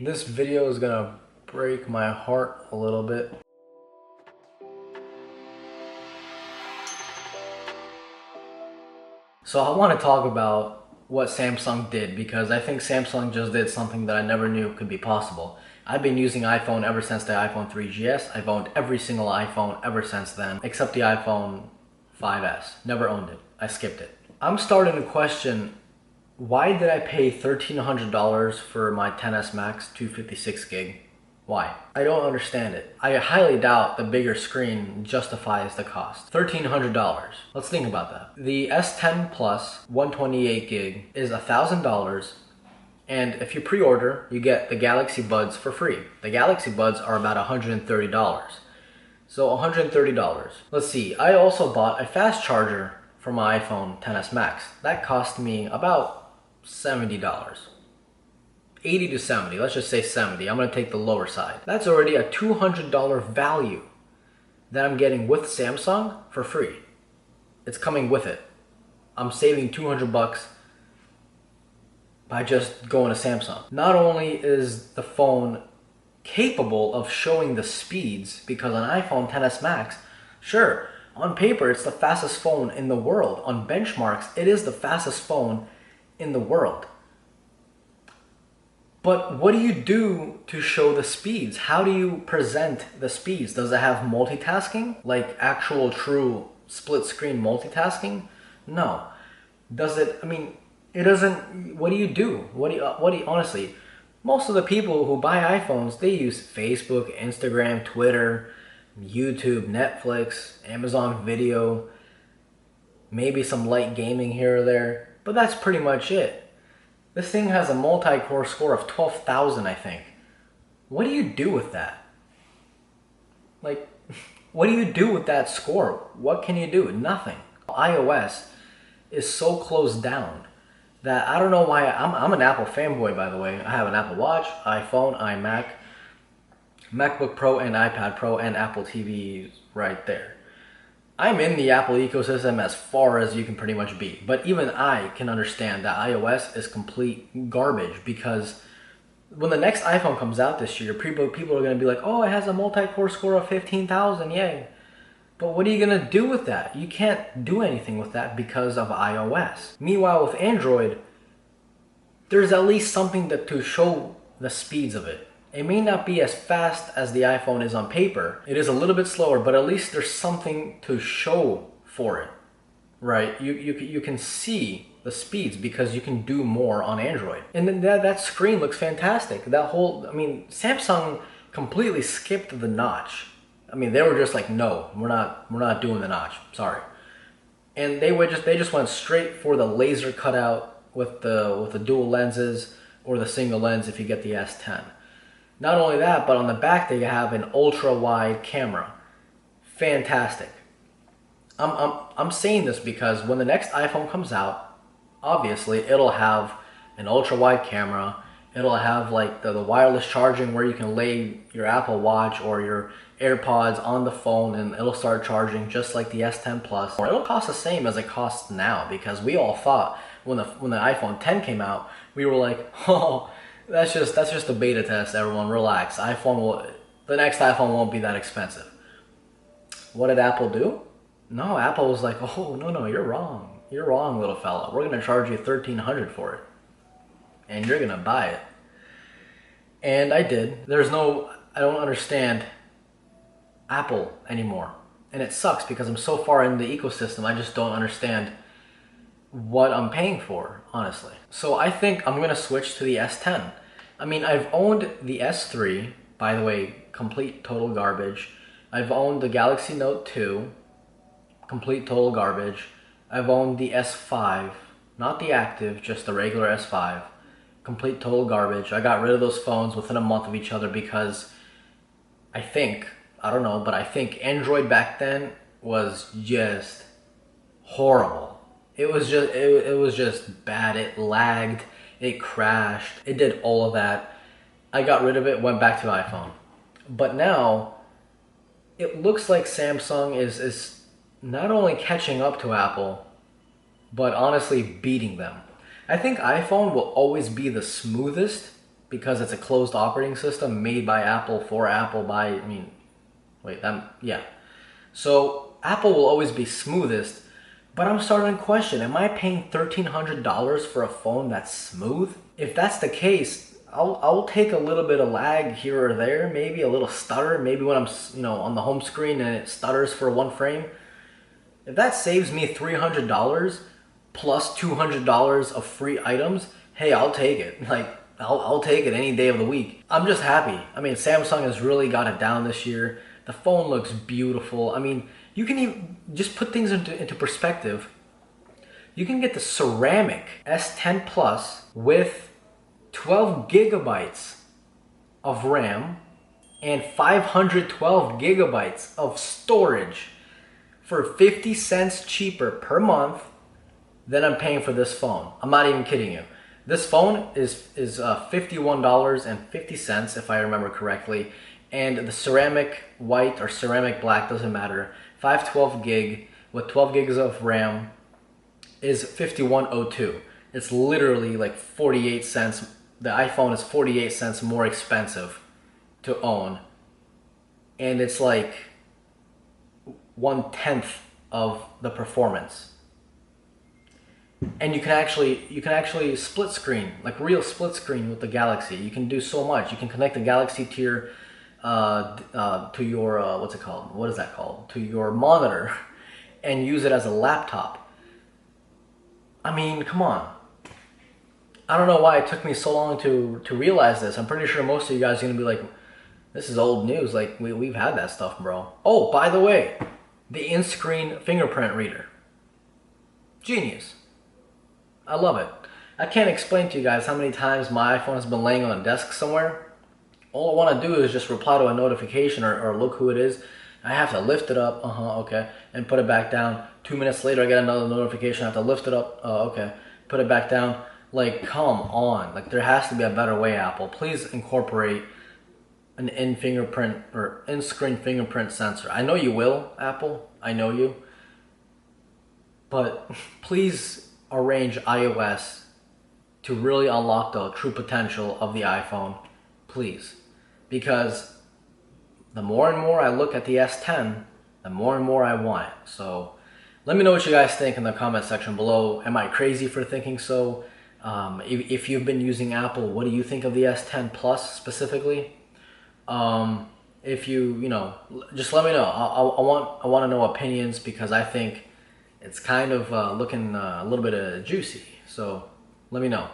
This video is gonna break my heart a little bit. So I want to talk about what Samsung did because I think Samsung just did something that I never knew could be possible. I've been using iPhone ever since the iPhone 3GS. I've owned every single iPhone ever since then, except the iPhone 5S. Never owned it. I skipped it. I'm starting to question, why did I pay $1,300 for my XS Max 256 gig? Why? I don't understand it. I highly doubt the bigger screen justifies the cost. $1,300. Let's think about that. The S10 Plus 128 gig is $1,000, and if you pre-order, you get the Galaxy Buds for free. The Galaxy Buds are about $130. So $130. Let's see, I also bought a fast charger for my iPhone XS Max. That cost me about $70. 80 to 70, let's just say 70. I'm gonna take the lower side. That's already a $200 value that I'm getting with Samsung for free. It's coming with it. I'm saving 200 bucks by just going to Samsung. Not only is the phone capable of showing the speeds, because an iPhone XS Max, sure, on paper it's the fastest phone in the world. On benchmarks, it is the fastest phone in the world. But what do you do to show the speeds? How do you present the speeds? Does it have multitasking? Like actual true split screen multitasking? No. Does it, I mean, it doesn't, what do you do? Honestly, most of the people who buy iPhones, they use Facebook, Instagram, Twitter, YouTube, Netflix, Amazon Video, maybe some light gaming here or there, but that's pretty much it. This thing has a multi-core score of 12,000, I think. What do you do with that? Like, what do you do with that score? What can you do? Nothing. iOS is so closed down that I don't know why. I'm an Apple fanboy, by the way. I have an Apple Watch, iPhone, iMac, MacBook Pro, and iPad Pro, and Apple TV right there. I'm in the Apple ecosystem as far as you can pretty much be, but even I can understand that iOS is complete garbage, because when the next iPhone comes out this year, people are going to be like, oh, it has a multi-core score of 15,000, yay. But what are you going to do with that? You can't do anything with that because of iOS. Meanwhile, with Android, there's at least something to show the speeds of it. It may not be as fast as the iPhone is on paper. It is a little bit slower, but at least there's something to show for it, right? You can see the speeds because you can do more on Android. And then that screen looks fantastic. That whole, I mean, Samsung completely skipped the notch. I mean, they were just like, no, we're not doing the notch, sorry. And they just went straight for the laser cutout with the dual lenses, or the single lens if you get the S10. Not only that, but on the back they have an ultra-wide camera. Fantastic. I'm saying this because when the next iPhone comes out, obviously it'll have an ultra-wide camera. It'll have like the wireless charging where you can lay your Apple Watch or your AirPods on the phone and it'll start charging just like the S10 Plus. Or it'll cost the same as it costs now, because we all thought when the iPhone 10 came out, we were like, oh, that's just a beta test, everyone, relax. The next iPhone won't be that expensive. What did Apple do? No, Apple was like, oh, no, you're wrong. You're wrong, little fella. We're gonna charge you $1,300 for it. And you're gonna buy it. And I did. I don't understand Apple anymore. And it sucks because I'm so far in the ecosystem, I just don't understand what I'm paying for, honestly. So I think I'm gonna switch to the S10. I mean, I've owned the S3, by the way, complete total garbage. I've owned the Galaxy Note 2, complete total garbage. I've owned the S5, not the active, just the regular S5, complete total garbage. I got rid of those phones within a month of each other because I think Android back then was just horrible. It was just bad. It lagged, it crashed, it did all of that. I got rid of it, went back to iPhone. But now, it looks like Samsung is not only catching up to Apple, but honestly beating them. I think iPhone will always be the smoothest because it's a closed operating system made by Apple for Apple by, I mean, yeah. So Apple will always be smoothest, but I'm starting to question, am I paying $1,300 for a phone that's smooth? If that's the case, I'll take a little bit of lag here or there, maybe a little stutter, maybe when I'm, on the home screen and it stutters for one frame. If that saves me $300 plus $200 of free items, hey, I'll take it. Like, I'll take it any day of the week. I'm just happy. I mean, Samsung has really got it down this year. The phone looks beautiful. I mean, you can even just put things into perspective. You can get the ceramic S10 Plus with 12 gigabytes of RAM and 512 gigabytes of storage for 50 cents cheaper per month than I'm paying for this phone. I'm not even kidding you. This phone is $51.50 if I remember correctly, and the ceramic white or ceramic black, doesn't matter, 512 gig with 12 gigs of RAM is $51.02. It's literally like 48 cents. The iPhone is 48 cents more expensive to own, and it's like 1/10 of the performance. And you can actually split screen, like real split screen with the Galaxy. You can do so much. You can connect the Galaxy to your to your what's it called? What is that called? To your monitor, and use it as a laptop. I mean, come on. I don't know why it took me so long to realize this. I'm pretty sure most of you guys are gonna be like, this is old news. Like we've had that stuff, bro. Oh, by the way, the in-screen fingerprint reader. Genius. I love it. I can't explain to you guys how many times my iPhone has been laying on a desk somewhere. All I want to do is just reply to a notification or look who it is. I have to lift it up, okay, and put it back down. 2 minutes later, I get another notification. I have to lift it up, okay, put it back down. Like, come on. Like, there has to be a better way, Apple. Please incorporate an in-screen fingerprint sensor. I know you will, Apple. I know you. But please arrange iOS to really unlock the true potential of the iPhone, please. Because the more and more I look at the S10, the more and more I want it. So let me know what you guys think in the comment section below. Am I crazy for thinking so? If you've been using Apple, what do you think of the S10 Plus specifically? If you just let me know. I want to know opinions, because I think it's kind of looking a little bit juicy. So let me know.